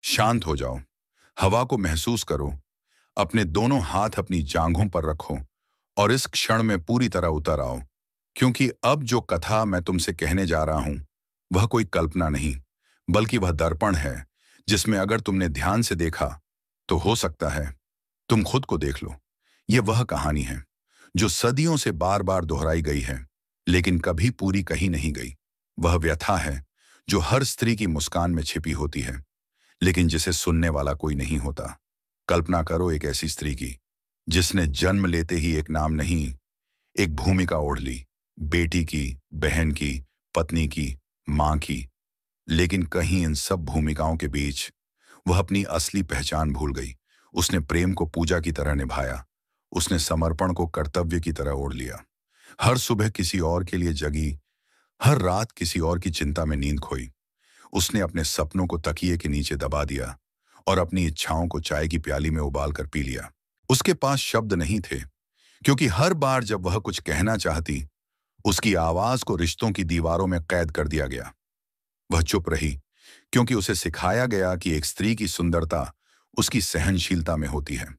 शांत हो जाओ, हवा को महसूस करो, अपने दोनों हाथ अपनी जांघों पर रखो और इस क्षण में पूरी तरह उतर आओ। क्योंकि अब जो कथा मैं तुमसे कहने जा रहा हूं, वह कोई कल्पना नहीं, बल्कि वह दर्पण है जिसमें अगर तुमने ध्यान से देखा तो हो सकता है तुम खुद को देख लो। यह वह कहानी है जो सदियों से बार बार दोहराई गई है, लेकिन कभी पूरी कही नहीं गई। वह व्यथा है जो हर स्त्री की मुस्कान में छिपी होती है, लेकिन जिसे सुनने वाला कोई नहीं होता। कल्पना करो एक ऐसी स्त्री की जिसने जन्म लेते ही एक नाम नहीं, एक भूमिका ओढ़ ली, बेटी की, बहन की, पत्नी की, मां की। लेकिन कहीं इन सब भूमिकाओं के बीच वह अपनी असली पहचान भूल गई। उसने प्रेम को पूजा की तरह निभाया, उसने समर्पण को कर्तव्य की तरह ओढ़ लिया। हर सुबह किसी और के लिए जगी, हर रात किसी और की चिंता में नींद खोई। उसने अपने सपनों को तकिए के नीचे दबा दिया और अपनी इच्छाओं को चाय की प्याली में उबाल कर पी लिया। उसके पास शब्द नहीं थे, क्योंकि हर बार जब वह कुछ कहना चाहती, उसकी आवाज को रिश्तों की दीवारों में कैद कर दिया गया। वह चुप रही, क्योंकि उसे सिखाया गया कि एक स्त्री की सुंदरता उसकी सहनशीलता में होती है।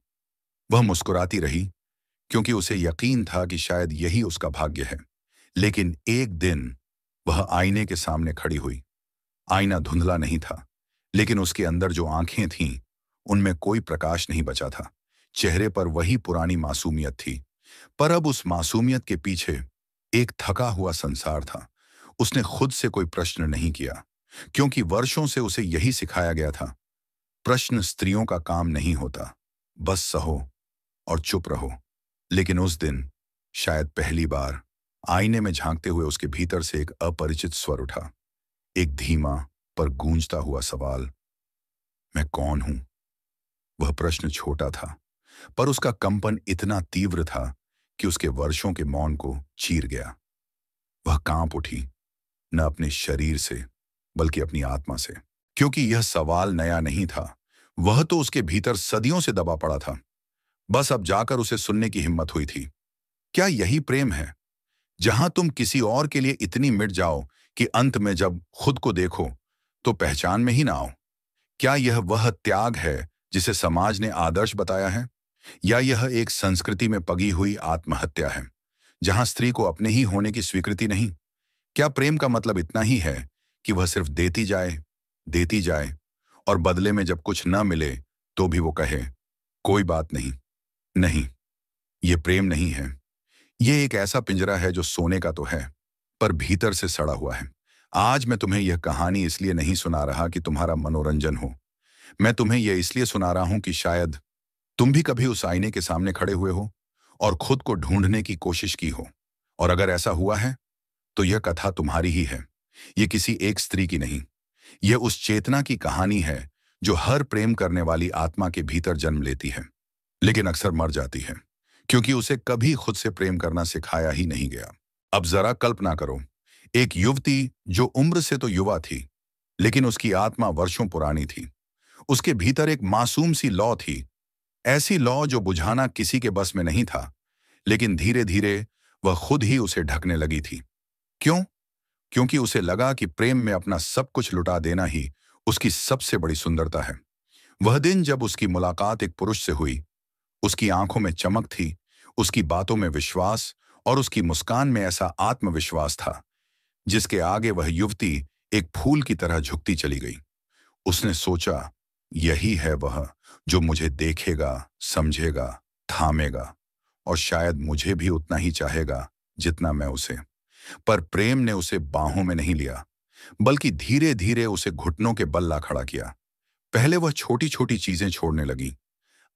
वह मुस्कुराती रही, क्योंकि उसे यकीन था कि शायद यही उसका भाग्य है। लेकिन एक दिन वह आईने के सामने खड़ी हुई। आईना धुंधला नहीं था, लेकिन उसके अंदर जो आंखें थीं, उनमें कोई प्रकाश नहीं बचा था। चेहरे पर वही पुरानी मासूमियत थी, पर अब उस मासूमियत के पीछे एक थका हुआ संसार था। उसने खुद से कोई प्रश्न नहीं किया, क्योंकि वर्षों से उसे यही सिखाया गया था, प्रश्न स्त्रियों का काम नहीं होता, बस सहो और चुप रहो। लेकिन उस दिन शायद पहली बार आईने में झांकते हुए उसके भीतर से एक अपरिचित स्वर उठा। एक धीमा पर गूंजता हुआ सवाल, मैं कौन हूं? वह प्रश्न छोटा था, पर उसका कंपन इतना तीव्र था कि उसके वर्षों के मौन को चीर गया। वह कांप उठी, न अपने शरीर से बल्कि अपनी आत्मा से, क्योंकि यह सवाल नया नहीं था। वह तो उसके भीतर सदियों से दबा पड़ा था। बस अब जाकर उसे सुनने की हिम्मत हुई थी। क्या यही प्रेम है, जहां तुम किसी और के लिए इतनी मिट जाओ कि अंत में जब खुद को देखो तो पहचान में ही ना आओ? क्या यह वह त्याग है जिसे समाज ने आदर्श बताया है, या यह एक संस्कृति में पगी हुई आत्महत्या है, जहां स्त्री को अपने ही होने की स्वीकृति नहीं? क्या प्रेम का मतलब इतना ही है कि वह सिर्फ देती जाए, और बदले में जब कुछ न मिले तो भी वो कहे, कोई बात नहीं? नहीं, ये प्रेम नहीं है। ये एक ऐसा पिंजरा है जो सोने का तो है, पर भीतर से सड़ा हुआ है। आज मैं तुम्हें यह कहानी इसलिए नहीं सुना रहा कि तुम्हारा मनोरंजन हो। मैं तुम्हें यह इसलिए सुना रहा हूं कि शायद तुम भी कभी उस आईने के सामने खड़े हुए हो और खुद को ढूंढने की कोशिश की हो। और अगर ऐसा हुआ है, तो यह कथा तुम्हारी ही है। यह किसी एक स्त्री की नहीं, यह उस चेतना की कहानी है जो हर प्रेम करने वाली आत्मा के भीतर जन्म लेती है, लेकिन अक्सर मर जाती है, क्योंकि उसे कभी खुद से प्रेम करना सिखाया ही नहीं गया। अब जरा कल्पना करो, एक युवती जो उम्र से तो युवा थी, लेकिन उसकी आत्मा वर्षों पुरानी थी। उसके भीतर एक मासूम सी लौ थी, ऐसी लौ जो बुझाना किसी के बस में नहीं था, लेकिन धीरे धीरे वह खुद ही उसे ढकने लगी थी। क्यों? क्योंकि उसे लगा कि प्रेम में अपना सब कुछ लुटा देना ही उसकी सबसे बड़ी सुंदरता है। वह दिन जब उसकी मुलाकात एक पुरुष से हुई, उसकी आंखों में चमक थी, उसकी बातों में विश्वास, और उसकी मुस्कान में ऐसा आत्मविश्वास था जिसके आगे वह युवती एक फूल की तरह झुकती चली गई। उसने सोचा, यही है वह जो मुझे देखेगा, समझेगा, थामेगा, और शायद मुझे भी उतना ही चाहेगा जितना मैं उसे। पर प्रेम ने उसे बाहों में नहीं लिया, बल्कि धीरे धीरे उसे घुटनों के बल ला खड़ा किया। पहले वह छोटी छोटी चीजें छोड़ने लगी,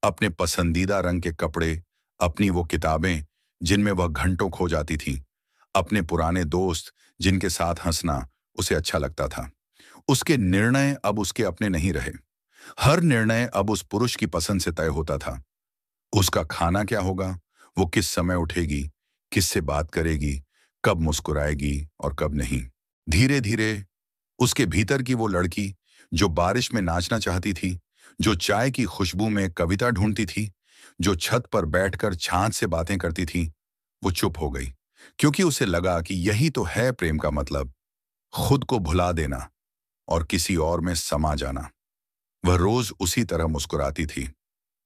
अपने पसंदीदा रंग के कपड़े, अपनी वो किताबें जिनमें वह घंटों खो जाती थी, अपने पुराने दोस्त जिनके साथ हंसना उसे अच्छा लगता था। उसके निर्णय अब उसके अपने नहीं रहे। हर निर्णय अब उस पुरुष की पसंद से तय होता था। उसका खाना क्या होगा, वो किस समय उठेगी, किससे बात करेगी, कब मुस्कुराएगी और कब नहीं। धीरे धीरे उसके भीतर की वो लड़की जो बारिश में नाचना चाहती थी, जो चाय की खुशबू में कविता ढूंढती थी, जो छत पर बैठकर छाछ से बातें करती थी, वो चुप हो गई, क्योंकि उसे लगा कि यही तो है प्रेम का मतलब, खुद को भुला देना और किसी और में समा जाना। वह रोज उसी तरह मुस्कुराती थी,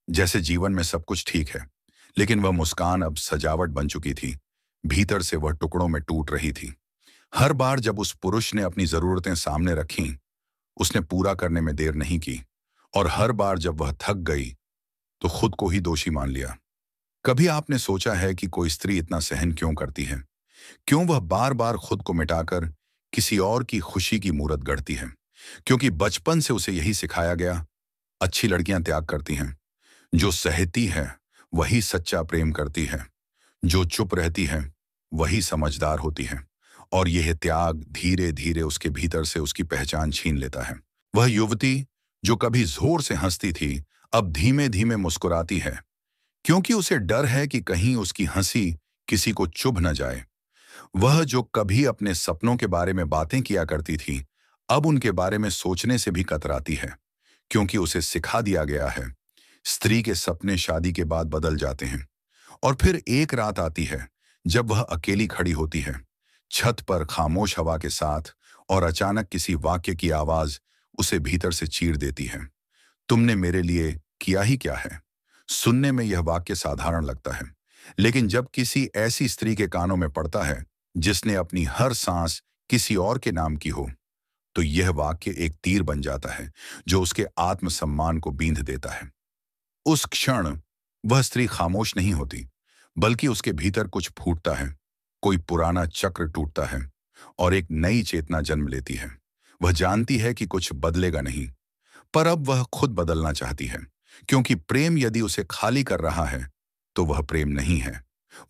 जैसे जीवन में सब कुछ ठीक है। लेकिन वह मुस्कान अब सजावट बन चुकी थी, भीतर से वह टुकड़ों में टूट रही थी। हर बार जब उस पुरुष ने अपनी जरूरतें सामने रखीं, उसने पूरा करने में देर नहीं की, और हर बार जब वह थक गई तो खुद को ही दोषी मान लिया। कभी आपने सोचा है कि कोई स्त्री इतना सहन क्यों करती है? क्यों वह बार बार खुद को मिटाकर किसी और की खुशी की मूरत गढ़ती है? क्योंकि बचपन से उसे यही सिखाया गया, अच्छी लड़कियां त्याग करती हैं, जो सहती है वही सच्चा प्रेम करती है, जो चुप रहती है वही समझदार होती है। और यह त्याग धीरे धीरे उसके भीतर से उसकी पहचान छीन लेता है। वह युवती जो कभी जोर से हंसती थी, अब धीमे धीमे मुस्कुराती है, क्योंकि उसे डर है कि कहीं उसकी हंसी किसी को चुभ न जाए। वह जो कभी अपने सपनों के बारे में बातें किया करती थी, अब उनके बारे में सोचने से भी कतराती है, क्योंकि उसे सिखा दिया गया है, स्त्री के सपने शादी के बाद बदल जाते हैं। और फिर एक रात आती है जब वह अकेली खड़ी होती है, छत पर खामोश हवा के साथ, और अचानक किसी वाक्य की आवाज उसे भीतर से चीर देती है। तुमने मेरे लिए किया ही क्या है? सुनने में यह वाक्य साधारण लगता है, लेकिन जब किसी ऐसी स्त्री के कानों में पड़ता है जिसने अपनी हर सांस किसी और के नाम की हो, तो यह वाक्य एक तीर बन जाता है जो उसके आत्मसम्मान को बींध देता है। उस क्षण वह स्त्री खामोश नहीं होती, बल्कि उसके भीतर कुछ फूटता है, कोई पुराना चक्र टूटता है और एक नई चेतना जन्म लेती है। वह जानती है कि कुछ बदलेगा नहीं, पर अब वह खुद बदलना चाहती है, क्योंकि प्रेम यदि उसे खाली कर रहा है तो वह प्रेम नहीं है,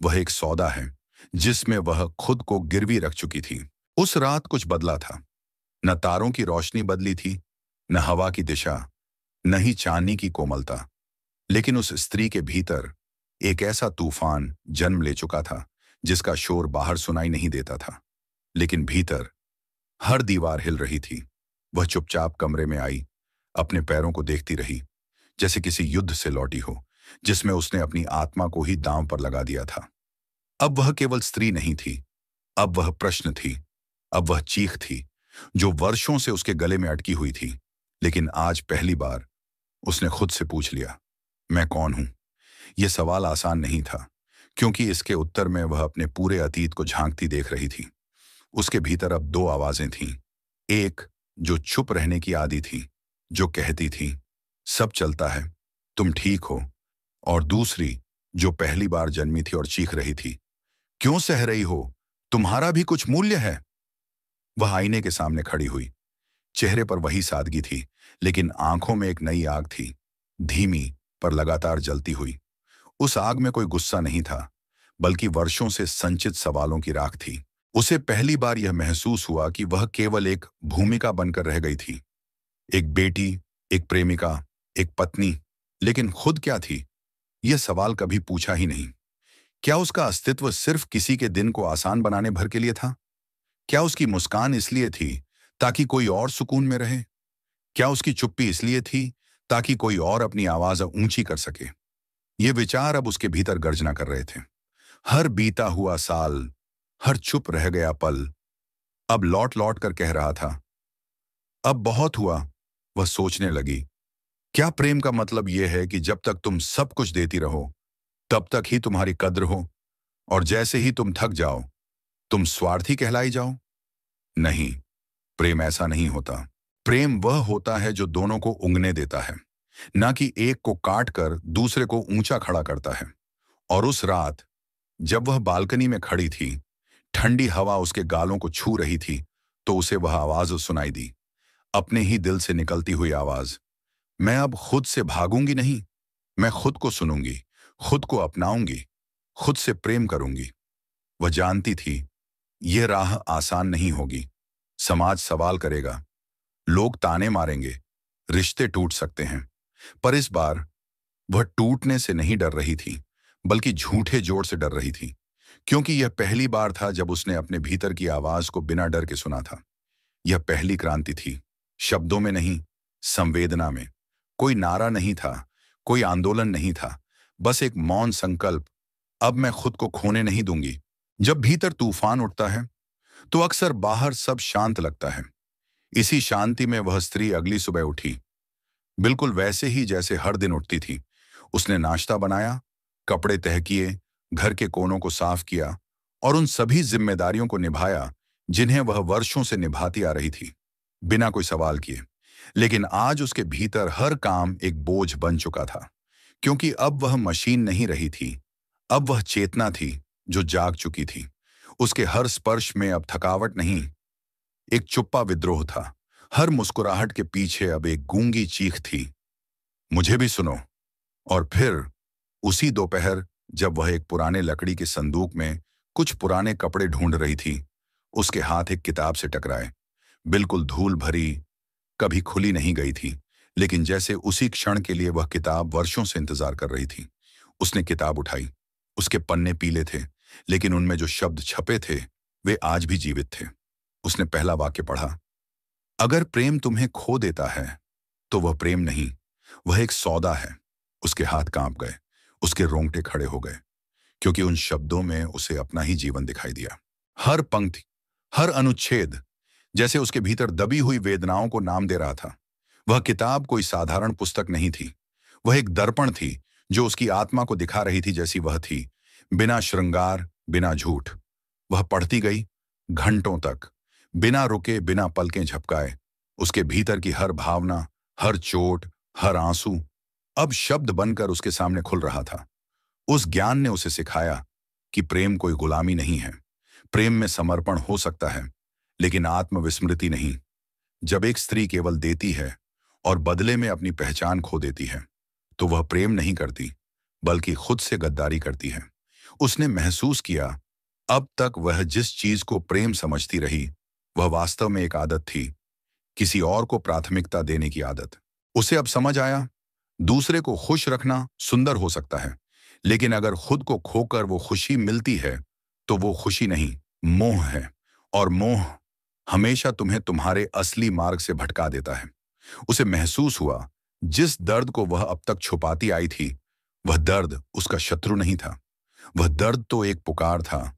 वह एक सौदा है जिसमें वह खुद को गिरवी रख चुकी थी। उस रात कुछ बदला था। न तारों की रोशनी बदली थी, न हवा की दिशा, न ही चांदनी की कोमलता, लेकिन उस स्त्री के भीतर एक ऐसा तूफान जन्म ले चुका था जिसका शोर बाहर सुनाई नहीं देता था, लेकिन भीतर हर दीवार हिल रही थी। वह चुपचाप कमरे में आई, अपने पैरों को देखती रही, जैसे किसी युद्ध से लौटी हो जिसमें उसने अपनी आत्मा को ही दांव पर लगा दिया था। अब वह केवल स्त्री नहीं थी, अब वह प्रश्न थी, अब वह चीख थी जो वर्षों से उसके गले में अटकी हुई थी। लेकिन आज पहली बार उसने खुद से पूछ लिया, मैं कौन हूं? यह सवाल आसान नहीं था, क्योंकि इसके उत्तर में वह अपने पूरे अतीत को झांकती देख रही थी। उसके भीतर अब दो आवाजें थीं, एक जो चुप रहने की आदी थी, जो कहती थी सब चलता है, तुम ठीक हो, और दूसरी जो पहली बार जन्मी थी और चीख रही थी, क्यों सह रही हो? तुम्हारा भी कुछ मूल्य है। वह आईने के सामने खड़ी हुई, चेहरे पर वही सादगी थी, लेकिन आंखों में एक नई आग थी, धीमी पर लगातार जलती हुई। उस आग में कोई गुस्सा नहीं था, बल्कि वर्षों से संचित सवालों की राख थी। उसे पहली बार यह महसूस हुआ कि वह केवल एक भूमिका बनकर रह गई थी, एक बेटी, एक प्रेमिका, एक पत्नी, लेकिन खुद क्या थी? यह सवाल कभी पूछा ही नहीं। क्या उसका अस्तित्व सिर्फ किसी के दिन को आसान बनाने भर के लिए था? क्या उसकी मुस्कान इसलिए थी ताकि कोई और सुकून में रहे? क्या उसकी चुप्पी इसलिए थी ताकि कोई और अपनी आवाज ऊंची कर सके? ये विचार अब उसके भीतर गर्जना कर रहे थे। हर बीता हुआ साल, हर चुप रह गया पल अब लौट लौट कर कह रहा था, अब बहुत हुआ। वह सोचने लगी, क्या प्रेम का मतलब यह है कि जब तक तुम सब कुछ देती रहो तब तक ही तुम्हारी कद्र हो, और जैसे ही तुम थक जाओ तुम स्वार्थी कहलाई जाओ? नहीं, प्रेम ऐसा नहीं होता। प्रेम वह होता है जो दोनों को उंगने देता है, ना कि एक को काट कर दूसरे को ऊंचा खड़ा करता है। और उस रात जब वह बालकनी में खड़ी थी, ठंडी हवा उसके गालों को छू रही थी, तो उसे वह आवाज सुनाई दी, अपने ही दिल से निकलती हुई आवाज, मैं अब खुद से भागूंगी नहीं, मैं खुद को सुनूंगी, खुद को अपनाऊंगी, खुद से प्रेम करूंगी। वह जानती थी यह राह आसान नहीं होगी। समाज सवाल करेगा, लोग ताने मारेंगे, रिश्ते टूट सकते हैं। पर इस बार वह टूटने से नहीं डर रही थी, बल्कि झूठे जोर से डर रही थी, क्योंकि यह पहली बार था जब उसने अपने भीतर की आवाज को बिना डर के सुना था। यह पहली क्रांति थी, शब्दों में नहीं, संवेदना में। कोई नारा नहीं था, कोई आंदोलन नहीं था, बस एक मौन संकल्प, अब मैं खुद को खोने नहीं दूंगी। जब भीतर तूफान उठता है तो अक्सर बाहर सब शांत लगता है। इसी शांति में वह स्त्री अगली सुबह उठी, बिल्कुल वैसे ही जैसे हर दिन उठती थी। उसने नाश्ता बनाया, कपड़े तह किए, घर के कोनों को साफ किया और उन सभी जिम्मेदारियों को निभाया जिन्हें वह वर्षों से निभाती आ रही थी, बिना कोई सवाल किए। लेकिन आज उसके भीतर हर काम एक बोझ बन चुका था, क्योंकि अब वह मशीन नहीं रही थी। अब वह चेतना थी जो जाग चुकी थी। उसके हर स्पर्श में अब थकावट नहीं, एक चुप्पा विद्रोह था। हर मुस्कुराहट के पीछे अब एक गूंगी चीख थी, मुझे भी सुनो। और फिर उसी दोपहर, जब वह एक पुराने लकड़ी के संदूक में कुछ पुराने कपड़े ढूंढ रही थी, उसके हाथ एक किताब से टकराए। बिल्कुल धूल भरी, कभी खुली नहीं गई थी, लेकिन जैसे उसी क्षण के लिए वह किताब वर्षों से इंतजार कर रही थी। उसने किताब उठाई। उसके पन्ने पीले थे, लेकिन उनमें जो शब्द छपे थे वे आज भी जीवित थे। उसने पहला वाक्य पढ़ा, अगर प्रेम तुम्हें खो देता है तो वह प्रेम नहीं, वह एक सौदा है। उसके हाथ कांप गए, उसके रोंगटे खड़े हो गए, क्योंकि उन शब्दों में उसे अपना ही जीवन दिखाई दिया। हर पंक्ति, हर अनुच्छेद जैसे उसके भीतर दबी हुई वेदनाओं को नाम दे रहा था। वह किताब कोई साधारण पुस्तक नहीं थी, वह एक दर्पण थी जो उसकी आत्मा को दिखा रही थी जैसी वह थी, बिना श्रृंगार, बिना झूठ। वह पढ़ती गई, घंटों तक, बिना रुके, बिना पलकें झपकाए। उसके भीतर की हर भावना, हर चोट, हर आंसू अब शब्द बनकर उसके सामने खुल रहा था। उस ज्ञान ने उसे सिखाया कि प्रेम कोई गुलामी नहीं है। प्रेम में समर्पण हो सकता है, लेकिन आत्मविस्मृति नहीं। जब एक स्त्री केवल देती है और बदले में अपनी पहचान खो देती है, तो वह प्रेम नहीं करती, बल्कि खुद से गद्दारी करती है। उसने महसूस किया, अब तक वह जिस चीज को प्रेम समझती रही, वह वास्तव में एक आदत थी, किसी और को प्राथमिकता देने की आदत। उसे अब समझ आया, दूसरे को खुश रखना सुंदर हो सकता है, लेकिन अगर खुद को खोकर वो खुशी मिलती है, तो वो खुशी नहीं, मोह है। और मोह हमेशा तुम्हें तुम्हारे असली मार्ग से भटका देता है। उसे महसूस हुआ, जिस दर्द को वह अब तक छुपाती आई थी, वह दर्द उसका शत्रु नहीं था। वह दर्द तो एक पुकार था,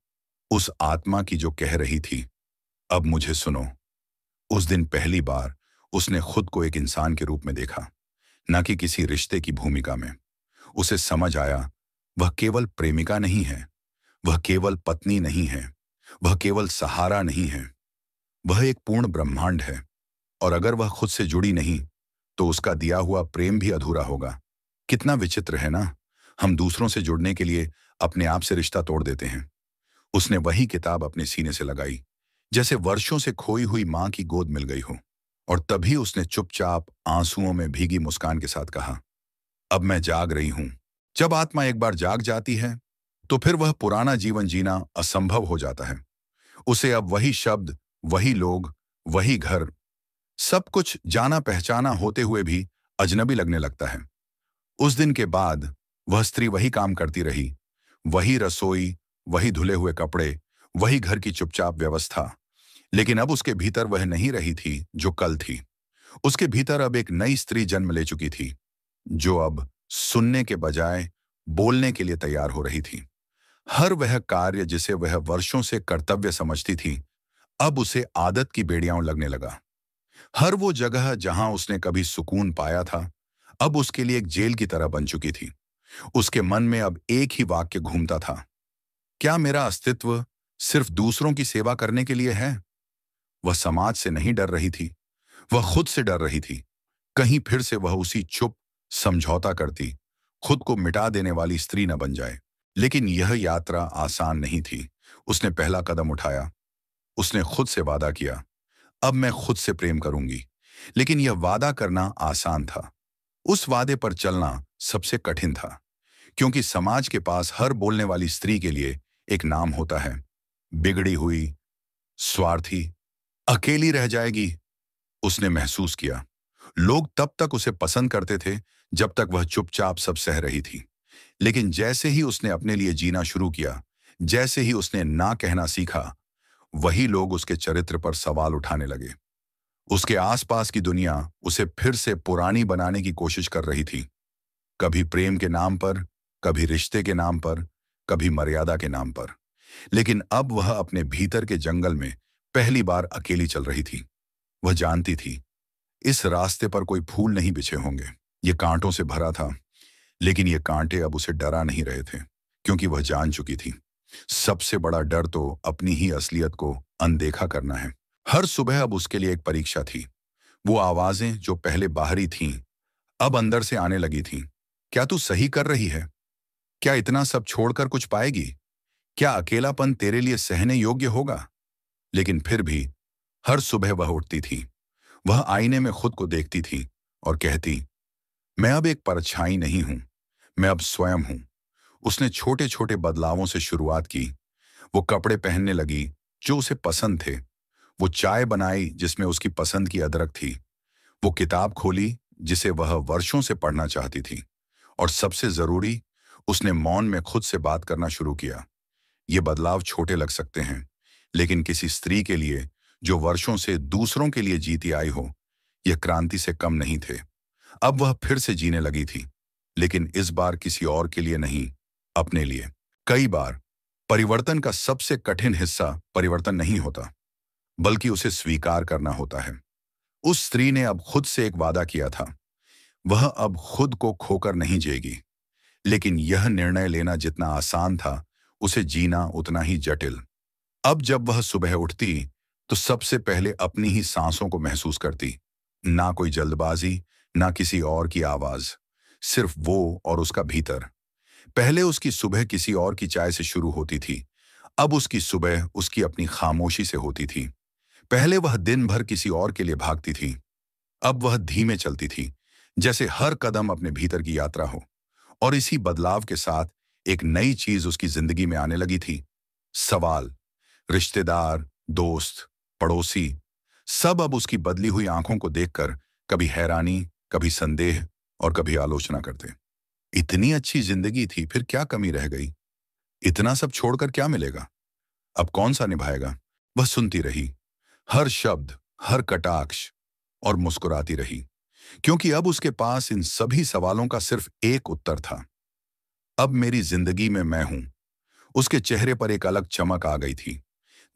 उस आत्मा की जो कह रही थी, अब मुझे सुनो। उस दिन पहली बार उसने खुद को एक इंसान के रूप में देखा, न कि किसी रिश्ते की भूमिका में। उसे समझ आया, वह केवल प्रेमिका नहीं है, वह केवल पत्नी नहीं है, वह केवल सहारा नहीं है, वह एक पूर्ण ब्रह्मांड है। और अगर वह खुद से जुड़ी नहीं, तो उसका दिया हुआ प्रेम भी अधूरा होगा। कितना विचित्र है ना, हम दूसरों से जुड़ने के लिए अपने आप से रिश्ता तोड़ देते हैं। उसने वही किताब अपने सीने से लगाई, जैसे वर्षों से खोई हुई मां की गोद मिल गई हो। और तभी उसने चुपचाप आंसुओं में भीगी मुस्कान के साथ कहा, अब मैं जाग रही हूं। जब आत्मा एक बार जाग जाती है, तो फिर वह पुराना जीवन जीना असंभव हो जाता है। उसे अब वही शब्द, वही लोग, वही घर, सब कुछ जाना पहचाना होते हुए भी अजनबी लगने लगता है। उस दिन के बाद वह स्त्री वही काम करती रही, वही रसोई, वही धुले हुए कपड़े, वही घर की चुपचाप व्यवस्था। लेकिन अब उसके भीतर वह नहीं रही थी जो कल थी। उसके भीतर अब एक नई स्त्री जन्म ले चुकी थी, जो अब सुनने के बजाय बोलने के लिए तैयार हो रही थी। हर वह कार्य जिसे वह वर्षों से कर्तव्य समझती थी, अब उसे आदत की बेड़ियां लगने लगा। हर वो जगह जहां उसने कभी सुकून पाया था, अब उसके लिए एक जेल की तरह बन चुकी थी। उसके मन में अब एक ही वाक्य घूमता था, क्या मेरा अस्तित्व सिर्फ दूसरों की सेवा करने के लिए है? वह समाज से नहीं डर रही थी, वह खुद से डर रही थी। कहीं फिर से वह उसी चुप, समझौता करती, खुद को मिटा देने वाली स्त्री न बन जाए। लेकिन यह यात्रा आसान नहीं थी। उसने पहला कदम उठाया। उसने खुद से वादा किया, अब मैं खुद से प्रेम करूंगी। लेकिन यह वादा करना आसान था, उस वादे पर चलना सबसे कठिन था, क्योंकि समाज के पास हर बोलने वाली स्त्री के लिए एक नाम होता है, बिगड़ी हुई, स्वार्थी, अकेली रह जाएगी। उसने महसूस किया, लोग तब तक उसे पसंद करते थे जब तक वह चुपचाप सब सह रही थी। लेकिन जैसे ही उसने अपने लिए जीना शुरू किया, जैसे ही उसने ना कहना सीखा, वही लोग उसके चरित्र पर सवाल उठाने लगे। उसके आसपास की दुनिया उसे फिर से पुरानी बनाने की कोशिश कर रही थी, कभी प्रेम के नाम पर, कभी रिश्ते के नाम पर, कभी मर्यादा के नाम पर। लेकिन अब वह अपने भीतर के जंगल में पहली बार अकेली चल रही थी। वह जानती थी, इस रास्ते पर कोई फूल नहीं बिछे होंगे। ये कांटों से भरा था, लेकिन ये कांटे अब उसे डरा नहीं रहे थे, क्योंकि वह जान चुकी थी सबसे बड़ा डर तो अपनी ही असलियत को अनदेखा करना है। हर सुबह अब उसके लिए एक परीक्षा थी। वो आवाजें जो पहले बाहरी थीं, अब अंदर से आने लगी थीं। क्या तू सही कर रही है? क्या इतना सब छोड़कर कुछ पाएगी? क्या अकेलापन तेरे लिए सहने योग्य होगा? लेकिन फिर भी हर सुबह वह उठती थी। वह आईने में खुद को देखती थी और कहती, मैं अब एक परछाई नहीं हूं, मैं अब स्वयं हूं। उसने छोटे छोटे बदलावों से शुरुआत की। वो कपड़े पहनने लगी जो उसे पसंद थे। वो चाय बनाई जिसमें उसकी पसंद की अदरक थी। वो किताब खोली जिसे वह वर्षों से पढ़ना चाहती थी। और सबसे जरूरी, उसने मौन में खुद से बात करना शुरू किया। ये बदलाव छोटे लग सकते हैं, लेकिन किसी स्त्री के लिए जो वर्षों से दूसरों के लिए जीती आई हो, यह क्रांति से कम नहीं थे। अब वह फिर से जीने लगी थी, लेकिन इस बार किसी और के लिए नहीं, अपने लिए। कई बार परिवर्तन का सबसे कठिन हिस्सा परिवर्तन नहीं होता, बल्कि उसे स्वीकार करना होता है। उस स्त्री ने अब खुद से एक वादा किया था। वह अब खुद को खोकर नहीं जिएगी। लेकिन यह निर्णय लेना जितना आसान था, उसे जीना उतना ही जटिल। अब जब वह सुबह उठती, तो सबसे पहले अपनी ही सांसों को महसूस करती। ना कोई जल्दबाजी, ना किसी और की आवाज, सिर्फ वो और उसका भीतर। पहले उसकी सुबह किसी और की चाय से शुरू होती थी, अब उसकी सुबह उसकी अपनी खामोशी से होती थी। पहले वह दिन भर किसी और के लिए भागती थी, अब वह धीमे चलती थी, जैसे हर कदम अपने भीतर की यात्रा हो। और इसी बदलाव के साथ एक नई चीज उसकी जिंदगी में आने लगी थी। सवाल, रिश्तेदार, दोस्त, पड़ोसी, सब अब उसकी बदली हुई आंखों को देखकर कभी हैरानी, कभी संदेह और कभी आलोचना करते। इतनी अच्छी जिंदगी थी, फिर क्या कमी रह गई? इतना सब छोड़कर क्या मिलेगा? अब कौन सा निभाएगा? वह सुनती रही, हर शब्द, हर कटाक्ष, और मुस्कुराती रही, क्योंकि अब उसके पास इन सभी सवालों का सिर्फ एक उत्तर था। अब मेरी जिंदगी में मैं हूं। उसके चेहरे पर एक अलग चमक आ गई थी।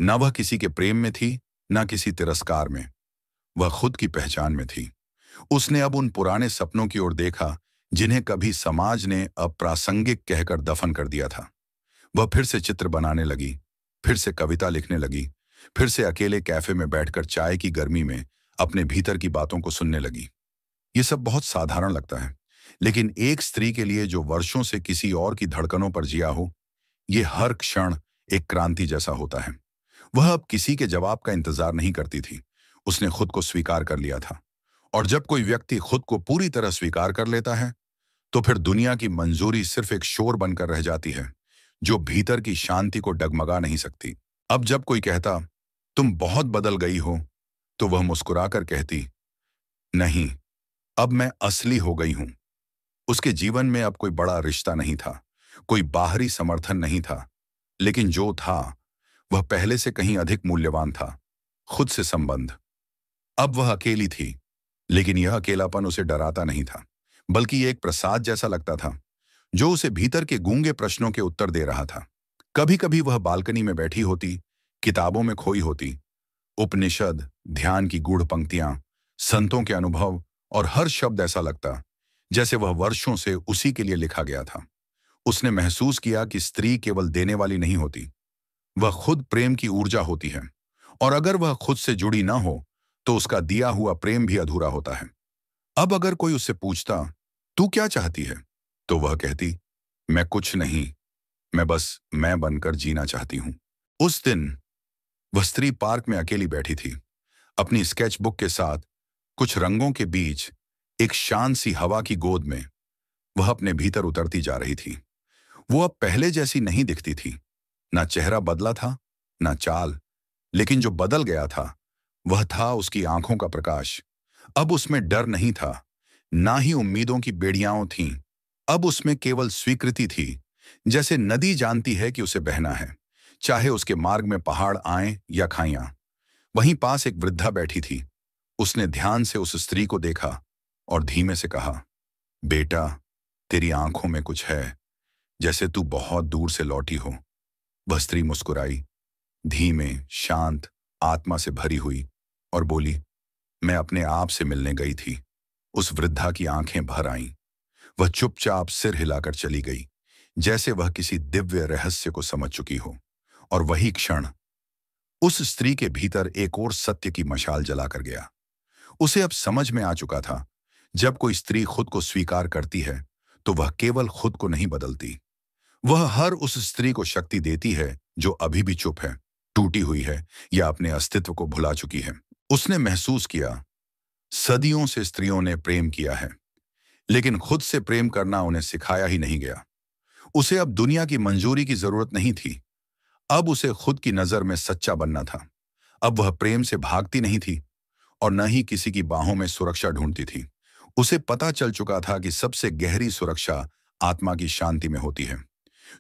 न वह किसी के प्रेम में थी, न किसी तिरस्कार में। वह खुद की पहचान में थी। उसने अब उन पुराने सपनों की ओर देखा जिन्हें कभी समाज ने अप्रासंगिक कहकर दफन कर दिया था। वह फिर से चित्र बनाने लगी, फिर से कविता लिखने लगी, फिर से अकेले कैफे में बैठकर चाय की गर्मी में अपने भीतर की बातों को सुनने लगी। ये सब बहुत साधारण लगता है, लेकिन एक स्त्री के लिए जो वर्षों से किसी और की धड़कनों पर जिया हो, ये हर क्षण एक क्रांति जैसा होता है। वह अब किसी के जवाब का इंतजार नहीं करती थी। उसने खुद को स्वीकार कर लिया था। और जब कोई व्यक्ति खुद को पूरी तरह स्वीकार कर लेता है, तो फिर दुनिया की मंजूरी सिर्फ एक शोर बनकर रह जाती है, जो भीतर की शांति को डगमगा नहीं सकती। अब जब कोई कहता, तुम बहुत बदल गई हो, तो वह मुस्कुराकर कहती, नहीं, अब मैं असली हो गई हूं। उसके जीवन में अब कोई बड़ा रिश्ता नहीं था, कोई बाहरी समर्थन नहीं था, लेकिन जो था वह पहले से कहीं अधिक मूल्यवान था, खुद से संबंध। अब वह अकेली थी, लेकिन यह अकेलापन उसे डराता नहीं था, बल्कि ये एक प्रसाद जैसा लगता था, जो उसे भीतर के गूंगे प्रश्नों के उत्तर दे रहा था। कभी कभी वह बालकनी में बैठी होती, किताबों में खोई होती, उपनिषद, ध्यान की गूढ़ पंक्तियां, संतों के अनुभव, और हर शब्द ऐसा लगता जैसे वह वर्षों से उसी के लिए लिखा गया था। उसने महसूस किया कि स्त्री केवल देने वाली नहीं होती, वह खुद प्रेम की ऊर्जा होती है। और अगर वह खुद से जुड़ी ना हो, तो उसका दिया हुआ प्रेम भी अधूरा होता है। अब अगर कोई उससे पूछता, तू क्या चाहती है, तो वह कहती, मैं कुछ नहीं, मैं बस मैं बनकर जीना चाहती हूं। उस दिन वह स्त्री पार्क में अकेली बैठी थी, अपनी स्केच बुक के साथ, कुछ रंगों के बीच, एक शांत सी हवा की गोद में। वह अपने भीतर उतरती जा रही थी। वो अब पहले जैसी नहीं दिखती थी। ना चेहरा बदला था, ना चाल, लेकिन जो बदल गया था वह था उसकी आंखों का प्रकाश। अब उसमें डर नहीं था, ना ही उम्मीदों की बेड़ियां थीं। अब उसमें केवल स्वीकृति थी, जैसे नदी जानती है कि उसे बहना है, चाहे उसके मार्ग में पहाड़ आए या खाइयां। वहीं पास एक वृद्धा बैठी थी। उसने ध्यान से उस स्त्री को देखा और धीमे से कहा, बेटा, तेरी आंखों में कुछ है, जैसे तू बहुत दूर से लौटी हो। वह स्त्री मुस्कुराई, धीमे, शांत, आत्मा से भरी हुई, और बोली, मैं अपने आप से मिलने गई थी। उस वृद्धा की आंखें भर आईं। वह चुपचाप सिर हिलाकर चली गई, जैसे वह किसी दिव्य रहस्य को समझ चुकी हो। और वही क्षण उस स्त्री के भीतर एक और सत्य की मशाल जलाकर गया। उसे अब समझ में आ चुका था, जब कोई स्त्री खुद को स्वीकार करती है तो वह केवल खुद को नहीं बदलती, वह हर उस स्त्री को शक्ति देती है जो अभी भी चुप है, टूटी हुई है या अपने अस्तित्व को भुला चुकी है। उसने महसूस किया, सदियों से स्त्रियों ने प्रेम किया है, लेकिन खुद से प्रेम करना उन्हें सिखाया ही नहीं गया। उसे अब दुनिया की मंजूरी की जरूरत नहीं थी, अब उसे खुद की नजर में सच्चा बनना था। अब वह प्रेम से भागती नहीं थी और न ही किसी की बाहों में सुरक्षा ढूंढती थी। उसे पता चल चुका था कि सबसे गहरी सुरक्षा आत्मा की शांति में होती है।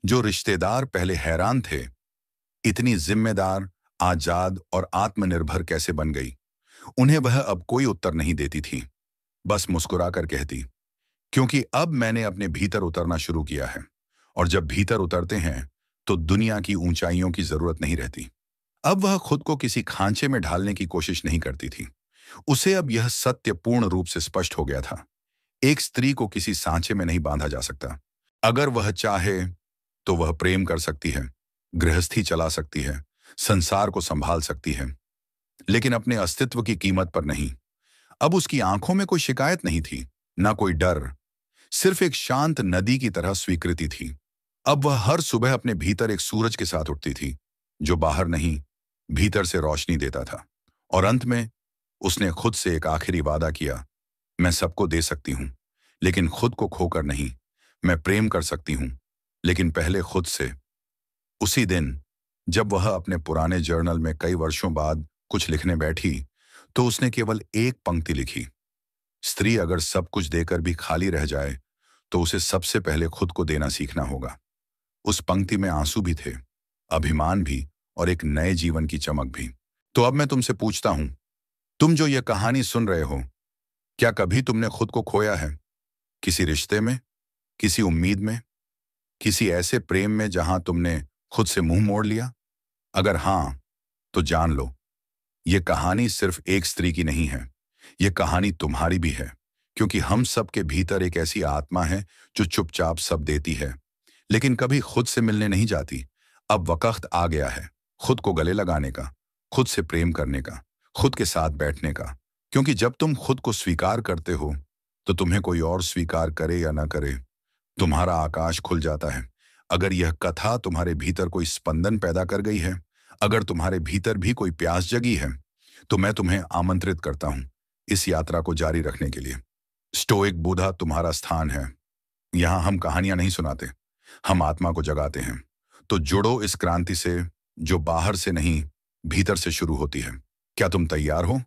जो रिश्तेदार पहले हैरान थे, इतनी जिम्मेदार, आजाद और आत्मनिर्भर कैसे बन गई, उन्हें वह अब कोई उत्तर नहीं देती थी, बस मुस्कुराकर कहती, क्योंकि अब मैंने अपने भीतर उतरना शुरू किया है, और जब भीतर उतरते हैं तो दुनिया की ऊंचाइयों की जरूरत नहीं रहती। अब वह खुद को किसी खांचे में ढालने की कोशिश नहीं करती थी। उसे अब यह सत्य पूर्ण रूप से स्पष्ट हो गया था, एक स्त्री को किसी सांचे में नहीं बांधा जा सकता। अगर वह चाहे तो वह प्रेम कर सकती है, गृहस्थी चला सकती है, संसार को संभाल सकती है, लेकिन अपने अस्तित्व की कीमत पर नहीं। अब उसकी आंखों में कोई शिकायत नहीं थी, ना कोई डर, सिर्फ एक शांत नदी की तरह स्वीकृति थी। अब वह हर सुबह अपने भीतर एक सूरज के साथ उठती थी, जो बाहर नहीं, भीतर से रोशनी देता था। और अंत में उसने खुद से एक आखिरी वादा किया, मैं सबको दे सकती हूं, लेकिन खुद को खोकर नहीं। मैं प्रेम कर सकती हूं, लेकिन पहले खुद से। उसी दिन जब वह अपने पुराने जर्नल में कई वर्षों बाद कुछ लिखने बैठी, तो उसने केवल एक पंक्ति लिखी, स्त्री अगर सब कुछ देकर भी खाली रह जाए तो उसे सबसे पहले खुद को देना सीखना होगा। उस पंक्ति में आंसू भी थे, अभिमान भी, और एक नए जीवन की चमक भी। तो अब मैं तुमसे पूछता हूं, तुम जो यह कहानी सुन रहे हो, क्या कभी तुमने खुद को खोया है? किसी रिश्ते में, किसी उम्मीद में, किसी ऐसे प्रेम में जहां तुमने खुद से मुंह मोड़ लिया? अगर हां, तो जान लो, यह कहानी सिर्फ एक स्त्री की नहीं है, यह कहानी तुम्हारी भी है। क्योंकि हम सब के भीतर एक ऐसी आत्मा है जो चुपचाप सब देती है, लेकिन कभी खुद से मिलने नहीं जाती। अब वक्त आ गया है खुद को गले लगाने का, खुद से प्रेम करने का, खुद के साथ बैठने का। क्योंकि जब तुम खुद को स्वीकार करते हो, तो तुम्हें कोई और स्वीकार करे या ना करे, तुम्हारा आकाश खुल जाता है। अगर यह कथा तुम्हारे भीतर कोई स्पंदन पैदा कर गई है, अगर तुम्हारे भीतर भी कोई प्यास जगी है, तो मैं तुम्हें आमंत्रित करता हूं इस यात्रा को जारी रखने के लिए। स्टोइक बुधा तुम्हारा स्थान है। यहां हम कहानियां नहीं सुनाते, हम आत्मा को जगाते हैं। तो जुड़ो इस क्रांति से जो बाहर से नहीं, भीतर से शुरू होती है। क्या तुम तैयार हो?